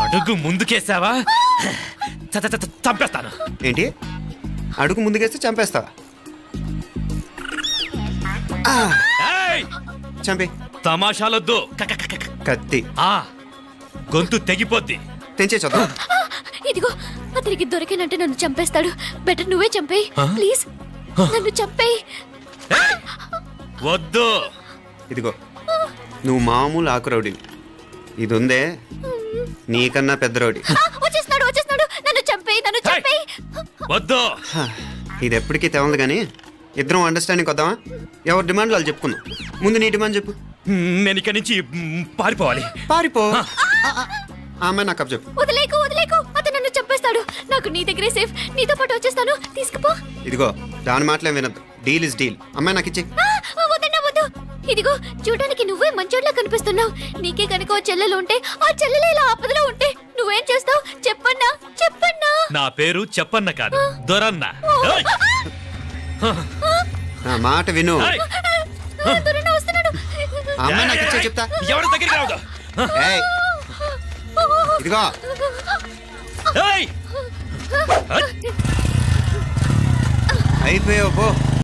అడుగు ముందుకేసావా చంపేస్తాను. ఏంటి అడుగు ముందుకేస్తే చంపేస్తావా? చంపి. తమాషాలొద్దు. కత్తి గొంతు తెగిపోద్ది. తెంచే చూద్దాం. ఇదిగో అతనికి దొరికినంటే నన్ను చంపేస్తాడు. బెటర్ నువ్వే చంపేయి ప్లీజ్. నన్ను చంపేయి. వద్దు. ఇదిగో నువ్వు మామూలు ఆకు రౌడీవి. ఇది ఉందే నీకన్నా పెద్ద రౌడీ. వచ్చేస్తున్నాడు నన్ను చంపేయి. వద్దు. ఇది ఎప్పటికీ తెవలదు కానీ ఇద్దరం అండర్స్టాండింగ్ వద్దామా? ఎవరి డిమాండ్లు వాళ్ళు చెప్పుకుందాం. ముందు నీ డిమాండ్ చెప్పు. నేను ఇక్కడి నుంచి పారిపోవాలి. పారిపో. అమ్మాయి నాకు చెప్పు. వదిలేకు అతను నన్ను చంపేస్తాడు. నాకు నీ దగ్గరే సేఫ్. నీతో పాటు వచ్చేస్తాను. తీసుకుపో. ఇదిగో దాని మాటలే వినద్దు. Deal is deal. అమ్మాయి నాకు ఇచ్చే. వద్దు. ఇదిగో చూడడానికి నువ్వే మంచోడ్లా కనిపిస్తున్నావు. నీకే కనుక చెల్లెలు ఉంటే ఆ చెల్లెలు ఇలా ఆపదలో ఉంటే నువ్వేం చేస్తావు? చెప్పన్నా. నా పేరు చెప్పన్న కాదు, దొరన్న. మాట విను. వస్తున్నాడు. అమ్మాయి నాకు ఇచ్చే చెప్తా. ఎవరి దగ్గరికి రావద్దు. ఇదిగో అయిపోయావు పో.